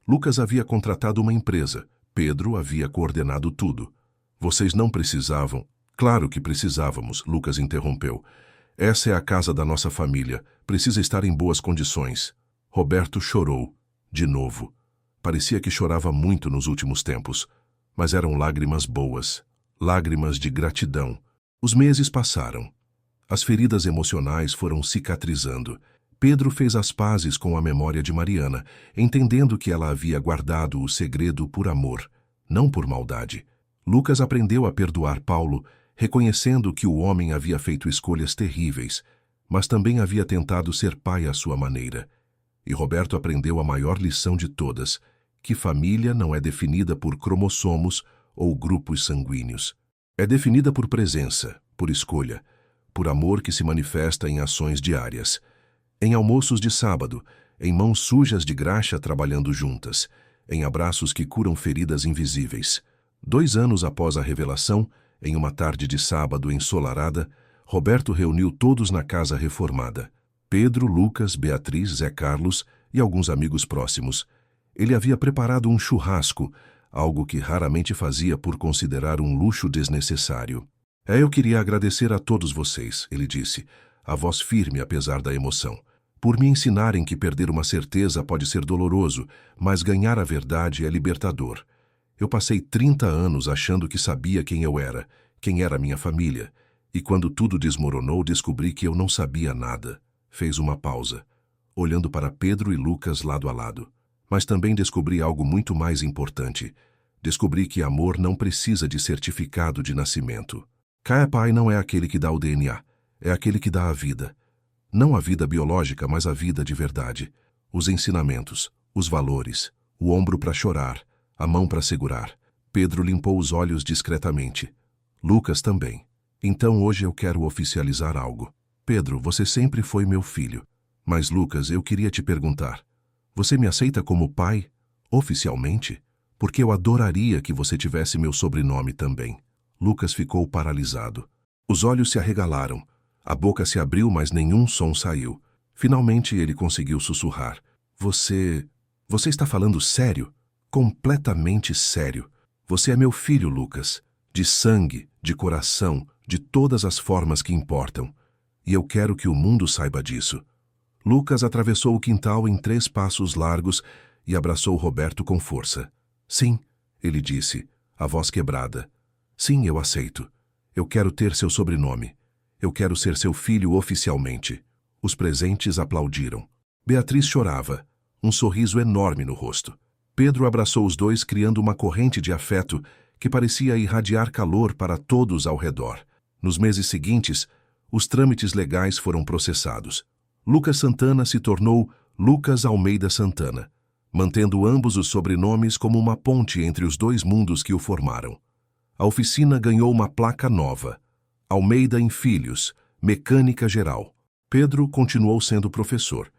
Lucas havia contratado uma empresa. Pedro havia coordenado tudo. Vocês não precisavam. Claro que precisávamos, Lucas interrompeu. Essa é a casa da nossa família. Precisa estar em boas condições. Roberto chorou. De novo. Parecia que chorava muito nos últimos tempos. Mas eram lágrimas boas. Lágrimas de gratidão. Os meses passaram. As feridas emocionais foram cicatrizando. Pedro fez as pazes com a memória de Mariana, entendendo que ela havia guardado o segredo por amor, não por maldade. Lucas aprendeu a perdoar Paulo, reconhecendo que o homem havia feito escolhas terríveis, mas também havia tentado ser pai à sua maneira. E Roberto aprendeu a maior lição de todas, que família não é definida por cromossomos ou grupos sanguíneos. É definida por presença, por escolha, por amor que se manifesta em ações diárias. Em almoços de sábado, em mãos sujas de graxa trabalhando juntas, em abraços que curam feridas invisíveis. 2 anos após a revelação, em uma tarde de sábado ensolarada, Roberto reuniu todos na casa reformada. Pedro, Lucas, Beatriz, Zé Carlos e alguns amigos próximos. Ele havia preparado um churrasco, algo que raramente fazia por considerar um luxo desnecessário. Eu queria agradecer a todos vocês, ele disse, a voz firme apesar da emoção, por me ensinarem que perder uma certeza pode ser doloroso, mas ganhar a verdade é libertador. Eu passei 30 anos achando que sabia quem eu era, quem era minha família, e quando tudo desmoronou descobri que eu não sabia nada. Fez uma pausa, olhando para Pedro e Lucas lado a lado. Mas também descobri algo muito mais importante. Descobri que amor não precisa de certificado de nascimento. Pai não é aquele que dá o DNA, é aquele que dá a vida. Não a vida biológica, mas a vida de verdade. Os ensinamentos, os valores, o ombro para chorar, a mão para segurar. Pedro limpou os olhos discretamente. Lucas também. Então hoje eu quero oficializar algo. Pedro, você sempre foi meu filho. Mas Lucas, eu queria te perguntar. Você me aceita como pai, oficialmente? Porque eu adoraria que você tivesse meu sobrenome também. Lucas ficou paralisado. Os olhos se arregalaram. A boca se abriu, mas nenhum som saiu. Finalmente ele conseguiu sussurrar. Você está falando sério? Completamente sério. Você é meu filho, Lucas. De sangue, de coração, de todas as formas que importam. E eu quero que o mundo saiba disso. Lucas atravessou o quintal em 3 passos largos e abraçou Roberto com força. Sim, ele disse, a voz quebrada. Sim, eu aceito. Eu quero ter seu sobrenome. Eu quero ser seu filho oficialmente. Os presentes aplaudiram. Beatriz chorava, um sorriso enorme no rosto. Pedro abraçou os dois, criando uma corrente de afeto que parecia irradiar calor para todos ao redor. Nos meses seguintes, os trâmites legais foram processados. Lucas Santana se tornou Lucas Almeida Santana, mantendo ambos os sobrenomes como uma ponte entre os 2 mundos que o formaram. A oficina ganhou uma placa nova. Almeida em Filhos, Mecânica Geral. Pedro continuou sendo professor,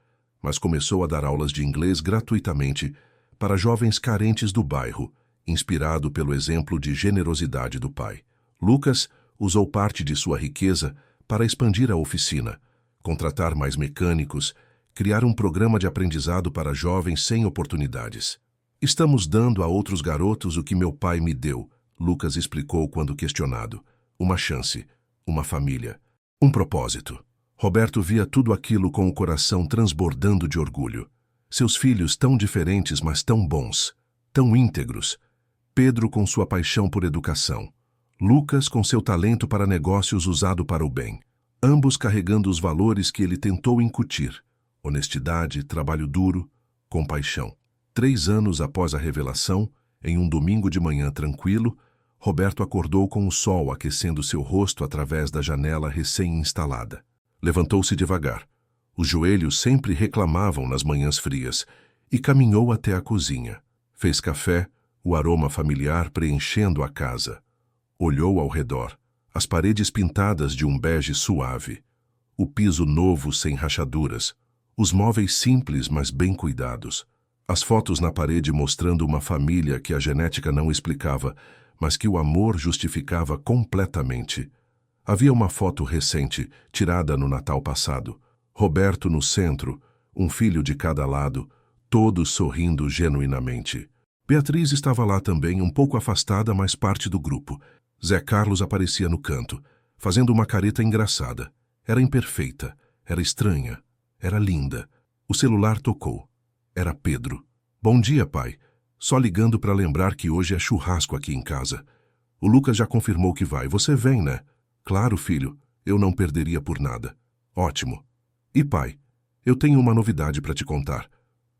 mas começou a dar aulas de inglês gratuitamente para jovens carentes do bairro, inspirado pelo exemplo de generosidade do pai. Lucas usou parte de sua riqueza para expandir a oficina, contratar mais mecânicos, criar um programa de aprendizado para jovens sem oportunidades. Estamos dando a outros garotos o que meu pai me deu, Lucas explicou quando questionado. Uma chance. uma família, um propósito. Roberto via tudo aquilo com o coração transbordando de orgulho. Seus filhos tão diferentes, mas tão bons, tão íntegros. Pedro com sua paixão por educação. Lucas com seu talento para negócios usado para o bem. Ambos carregando os valores que ele tentou incutir. Honestidade, trabalho duro, compaixão. 3 anos após a revelação, em um domingo de manhã tranquilo, Roberto acordou com o sol aquecendo seu rosto através da janela recém-instalada. Levantou-se devagar. Os joelhos sempre reclamavam nas manhãs frias e caminhou até a cozinha. Fez café, o aroma familiar preenchendo a casa. Olhou ao redor. As paredes pintadas de um bege suave. O piso novo sem rachaduras. Os móveis simples, mas bem cuidados. As fotos na parede mostrando uma família que a genética não explicava, mas que o amor justificava completamente. Havia uma foto recente, tirada no Natal passado. Roberto no centro, um filho de cada lado, todos sorrindo genuinamente. Beatriz estava lá também, um pouco afastada, mas parte do grupo. Zé Carlos aparecia no canto, fazendo uma careta engraçada. Era imperfeita, era estranha, era linda. O celular tocou. Era Pedro. Bom dia, pai. Só ligando para lembrar que hoje é churrasco aqui em casa. O Lucas já confirmou que vai. Você vem, né? Claro, filho. Eu não perderia por nada. Ótimo. E pai, eu tenho uma novidade para te contar.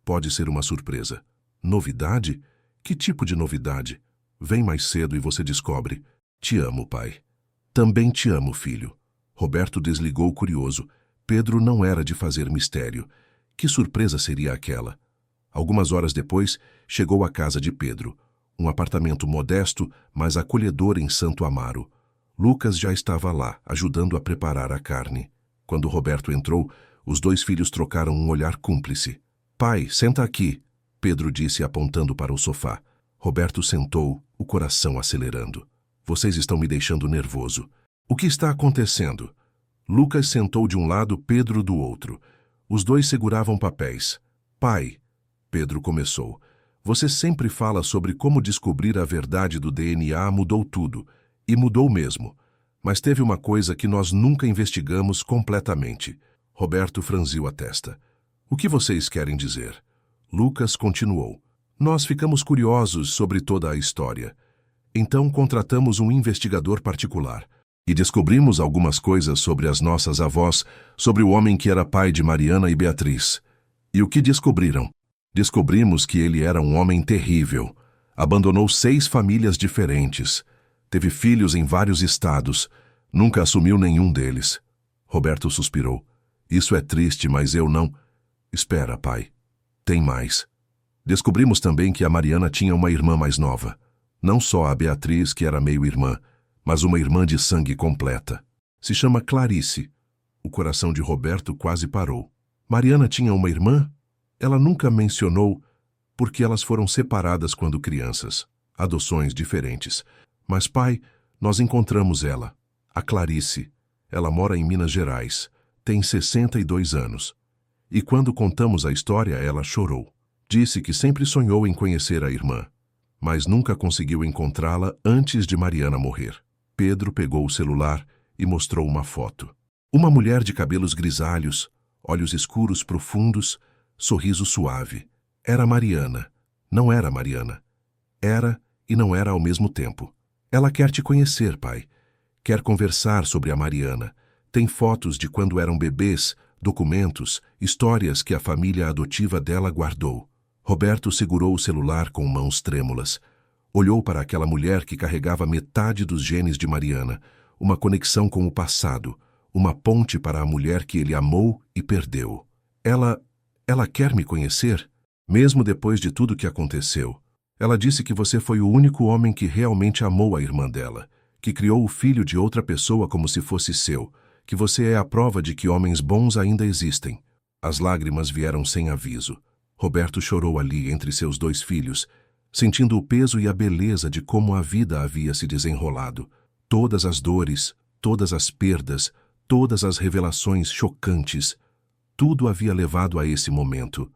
Pode ser uma surpresa. Novidade? Que tipo de novidade? Vem mais cedo e você descobre. Te amo, pai. Também te amo, filho. Roberto desligou curioso. Pedro não era de fazer mistério. Que surpresa seria aquela? Algumas horas depois, chegou à casa de Pedro. Um apartamento modesto, mas acolhedor em Santo Amaro. Lucas já estava lá, ajudando a preparar a carne. Quando Roberto entrou, os 2 filhos trocaram um olhar cúmplice. Pai, senta aqui, Pedro disse apontando para o sofá. Roberto sentou, o coração acelerando. Vocês estão me deixando nervoso. O que está acontecendo? Lucas sentou de um lado, Pedro do outro. Os 2 seguravam papéis. Pai, Pedro começou. Você sempre fala sobre como descobrir a verdade do DNA mudou tudo. E mudou mesmo. Mas teve uma coisa que nós nunca investigamos completamente. Roberto franziu a testa. O que vocês querem dizer? Lucas continuou. Nós ficamos curiosos sobre toda a história. Então contratamos um investigador particular. E descobrimos algumas coisas sobre as nossas avós, sobre o homem que era pai de Mariana e Beatriz. E o que descobriram? Descobrimos que ele era um homem terrível. Abandonou 6 famílias diferentes. Teve filhos em vários estados. Nunca assumiu nenhum deles. Roberto suspirou. Isso é triste, mas eu não... Espera, pai. Tem mais. Descobrimos também que a Mariana tinha uma irmã mais nova. Não só a Beatriz, que era meio-irmã, mas uma irmã de sangue completa. Se chama Clarice. O coração de Roberto quase parou. Mariana tinha uma irmã? Ela nunca mencionou, porque elas foram separadas quando crianças. Adoções diferentes. Mas, pai, nós encontramos ela. A Clarice. Ela mora em Minas Gerais. Tem 62 anos. E quando contamos a história, ela chorou. Disse que sempre sonhou em conhecer a irmã, mas nunca conseguiu encontrá-la antes de Mariana morrer. Pedro pegou o celular e mostrou uma foto. Uma mulher de cabelos grisalhos, olhos escuros profundos, sorriso suave. Era Mariana. Não era Mariana. Era e não era ao mesmo tempo. Ela quer te conhecer, pai. Quer conversar sobre a Mariana. Tem fotos de quando eram bebês, documentos, histórias que a família adotiva dela guardou. Roberto segurou o celular com mãos trêmulas. Olhou para aquela mulher que carregava metade dos genes de Mariana, uma conexão com o passado, uma ponte para a mulher que ele amou e perdeu. Ela quer me conhecer? Mesmo depois de tudo que aconteceu. Ela disse que você foi o único homem que realmente amou a irmã dela, que criou o filho de outra pessoa como se fosse seu, que você é a prova de que homens bons ainda existem. As lágrimas vieram sem aviso. Roberto chorou ali entre seus 2 filhos, sentindo o peso e a beleza de como a vida havia se desenrolado. Todas as dores, todas as perdas, todas as revelações chocantes, tudo havia levado a esse momento,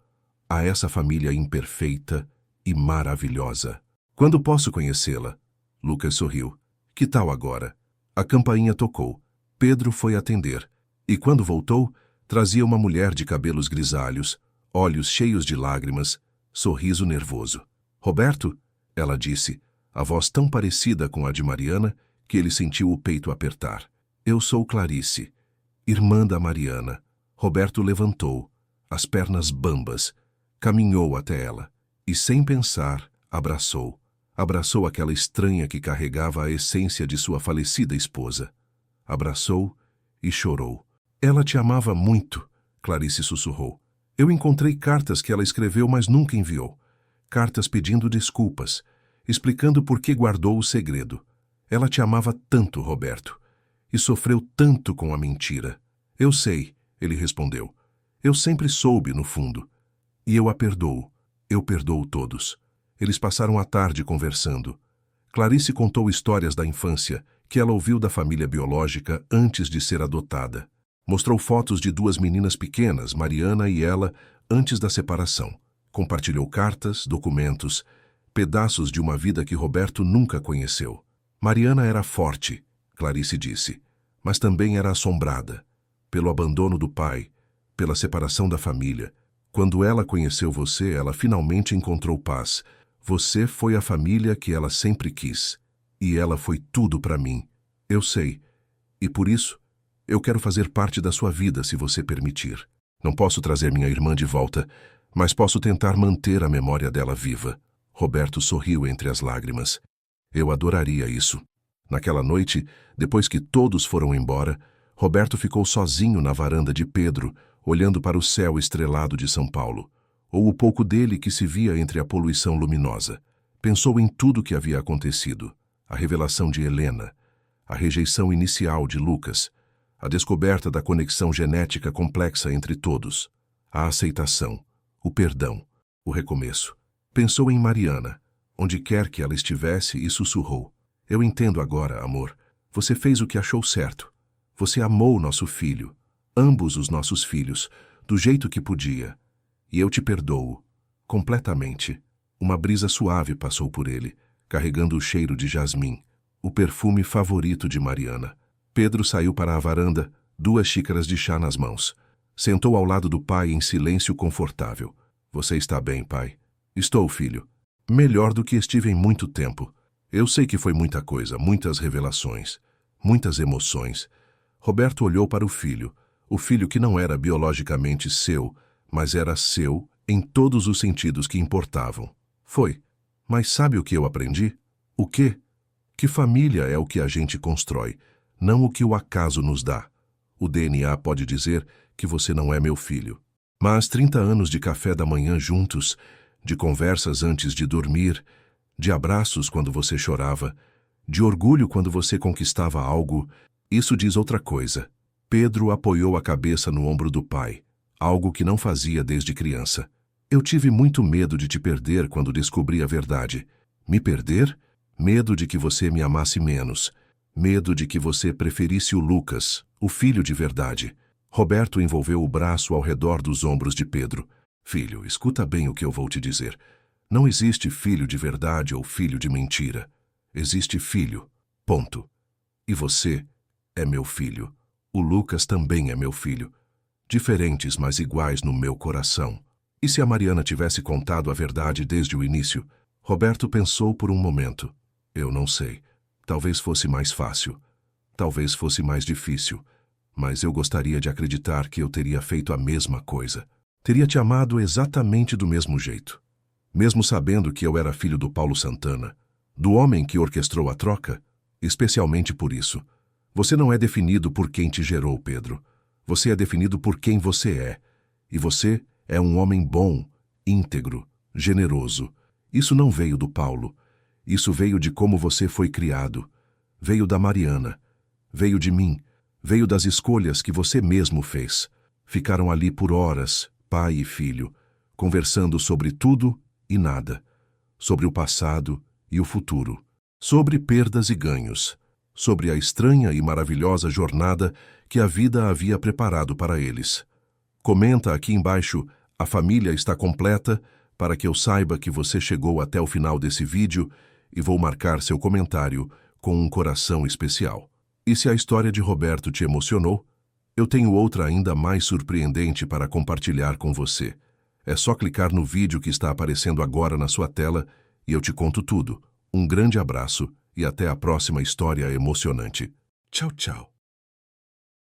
a essa família imperfeita e maravilhosa. Quando posso conhecê-la? Lucas sorriu. Que tal agora? A campainha tocou. Pedro foi atender, e quando voltou, trazia uma mulher de cabelos grisalhos, olhos cheios de lágrimas, sorriso nervoso. Roberto, ela disse, a voz tão parecida com a de Mariana que ele sentiu o peito apertar. Eu sou Clarice, irmã da Mariana. Roberto levantou, as pernas bambas, caminhou até ela e, sem pensar, abraçou. Abraçou aquela estranha que carregava a essência de sua falecida esposa. Abraçou e chorou. Ela te amava muito, Clarice sussurrou. Eu encontrei cartas que ela escreveu, mas nunca enviou. Cartas pedindo desculpas, explicando por que guardou o segredo. Ela te amava tanto, Roberto, e sofreu tanto com a mentira. Eu sei, ele respondeu. Eu sempre soube, no fundo. E eu a perdoo. Eu perdoo todos. Eles passaram a tarde conversando. Clarice contou histórias da infância que ela ouviu da família biológica antes de ser adotada. Mostrou fotos de duas meninas pequenas, Mariana e ela, antes da separação. Compartilhou cartas, documentos, pedaços de uma vida que Roberto nunca conheceu. Mariana era forte, Clarice disse, mas também era assombrada pelo abandono do pai, pela separação da família. Quando ela conheceu você, ela finalmente encontrou paz. Você foi a família que ela sempre quis. E ela foi tudo para mim. Eu sei. E por isso, eu quero fazer parte da sua vida, se você permitir. Não posso trazer minha irmã de volta, mas posso tentar manter a memória dela viva. Roberto sorriu entre as lágrimas. Eu adoraria isso. Naquela noite, depois que todos foram embora, Roberto ficou sozinho na varanda de Pedro, olhando para o céu estrelado de São Paulo, ou o pouco dele que se via entre a poluição luminosa. Pensou em tudo que havia acontecido, a revelação de Helena, a rejeição inicial de Lucas, a descoberta da conexão genética complexa entre todos, a aceitação, o perdão, o recomeço. Pensou em Mariana, onde quer que ela estivesse, e sussurrou. Eu entendo agora, amor. Você fez o que achou certo. Você amou nosso filho, ambos os nossos filhos, do jeito que podia. E eu te perdoo, completamente. Uma brisa suave passou por ele, carregando o cheiro de jasmim, o perfume favorito de Mariana. Pedro saiu para a varanda, 2 xícaras de chá nas mãos. Sentou ao lado do pai em silêncio confortável. Você está bem, pai? Estou, filho. Melhor do que estive em muito tempo. Eu sei que foi muita coisa, muitas revelações, muitas emoções. Roberto olhou para o filho que não era biologicamente seu, mas era seu em todos os sentidos que importavam. Foi. Mas sabe o que eu aprendi? O quê? Que família é o que a gente constrói, não o que o acaso nos dá. O DNA pode dizer que você não é meu filho. Mas 30 anos de café da manhã juntos, de conversas antes de dormir, de abraços quando você chorava, de orgulho quando você conquistava algo, isso diz outra coisa. Pedro apoiou a cabeça no ombro do pai, algo que não fazia desde criança. Eu tive muito medo de te perder quando descobri a verdade. Me perder? Medo de que você me amasse menos. Medo de que você preferisse o Lucas, o filho de verdade. Roberto envolveu o braço ao redor dos ombros de Pedro. Filho, escuta bem o que eu vou te dizer. Não existe filho de verdade ou filho de mentira. Existe filho. Ponto. E você é meu filho. O Lucas também é meu filho. Diferentes, mas iguais no meu coração. E se a Mariana tivesse contado a verdade desde o início? Roberto pensou por um momento. Eu não sei. Talvez fosse mais fácil. Talvez fosse mais difícil. Mas eu gostaria de acreditar que eu teria feito a mesma coisa. Teria te amado exatamente do mesmo jeito. Mesmo sabendo que eu era filho do Paulo Santana, do homem que orquestrou a troca, especialmente por isso. Você não é definido por quem te gerou, Pedro. Você é definido por quem você é. E você é um homem bom, íntegro, generoso. Isso não veio do Paulo. Isso veio de como você foi criado. Veio da Mariana. Veio de mim. Veio das escolhas que você mesmo fez. Ficaram ali por horas, pai e filho, conversando sobre tudo e nada. Sobre o passado e o futuro. Sobre perdas e ganhos. Sobre a estranha e maravilhosa jornada que a vida havia preparado para eles. Comenta aqui embaixo, a família está completa, para que eu saiba que você chegou até o final desse vídeo e vou marcar seu comentário com um coração especial. E se a história de Roberto te emocionou, eu tenho outra ainda mais surpreendente para compartilhar com você. É só clicar no vídeo que está aparecendo agora na sua tela e eu te conto tudo. Um grande abraço e até a próxima história emocionante. Tchau, tchau.